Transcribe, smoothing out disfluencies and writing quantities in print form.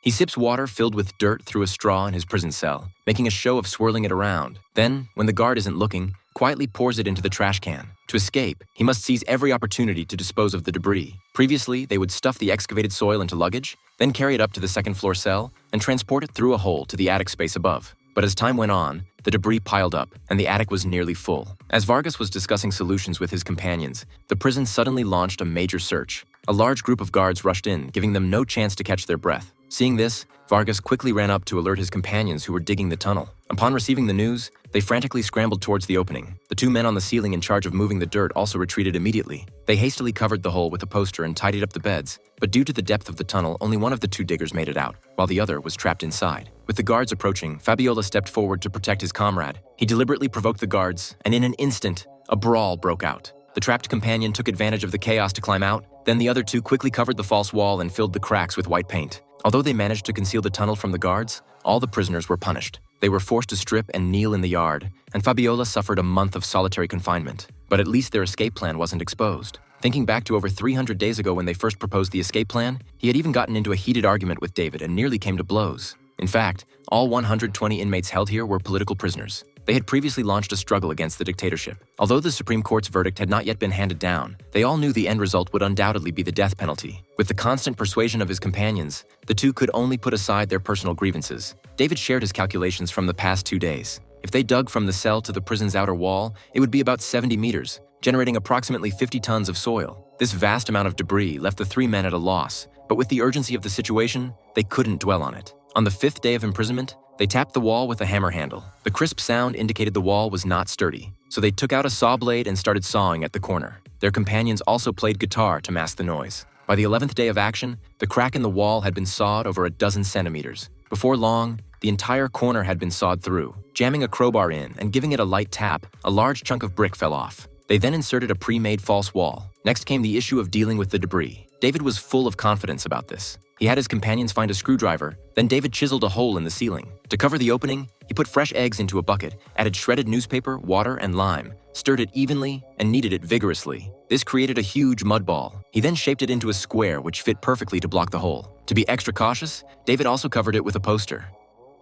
He sips water filled with dirt through a straw in his prison cell, making a show of swirling it around. Then, when the guard isn't looking, quietly pours it into the trash can. To escape, he must seize every opportunity to dispose of the debris. Previously, they would stuff the excavated soil into luggage, then carry it up to the second-floor cell and transport it through a hole to the attic space above. But as time went on, the debris piled up, and the attic was nearly full. As Vargas was discussing solutions with his companions, the prison suddenly launched a major search. A large group of guards rushed in, giving them no chance to catch their breath. Seeing this, Vargas quickly ran up to alert his companions who were digging the tunnel. Upon receiving the news, they frantically scrambled towards the opening. The two men on the ceiling in charge of moving the dirt also retreated immediately. They hastily covered the hole with a poster and tidied up the beds, but due to the depth of the tunnel, only one of the two diggers made it out, while the other was trapped inside. With the guards approaching, Fabiola stepped forward to protect his comrade. He deliberately provoked the guards, and in an instant, a brawl broke out. The trapped companion took advantage of the chaos to climb out, then the other two quickly covered the false wall and filled the cracks with white paint. Although they managed to conceal the tunnel from the guards, all the prisoners were punished. They were forced to strip and kneel in the yard, and Fabiola suffered a month of solitary confinement. But at least their escape plan wasn't exposed. Thinking back to over 300 days ago when they first proposed the escape plan, he had even gotten into a heated argument with David and nearly came to blows. In fact, all 120 inmates held here were political prisoners. They had previously launched a struggle against the dictatorship. Although the Supreme Court's verdict had not yet been handed down, they all knew the end result would undoubtedly be the death penalty. With the constant persuasion of his companions, the two could only put aside their personal grievances. David shared his calculations from the past 2 days. If they dug from the cell to the prison's outer wall, it would be about 70 meters, generating approximately 50 tons of soil. This vast amount of debris left the three men at a loss, but with the urgency of the situation, they couldn't dwell on it. On the 5th day of imprisonment, they tapped the wall with a hammer handle. The crisp sound indicated the wall was not sturdy, so they took out a saw blade and started sawing at the corner. Their companions also played guitar to mask the noise. By the 11th day of action, the crack in the wall had been sawed over a dozen centimeters. Before long, the entire corner had been sawed through. Jamming a crowbar in and giving it a light tap, a large chunk of brick fell off. They then inserted a pre-made false wall. Next came the issue of dealing with the debris. David was full of confidence about this. He had his companions find a screwdriver, then David chiseled a hole in the ceiling. To cover the opening, he put fresh eggs into a bucket, added shredded newspaper, water, and lime, stirred it evenly, and kneaded it vigorously. This created a huge mud ball. He then shaped it into a square which fit perfectly to block the hole. To be extra cautious, David also covered it with a poster.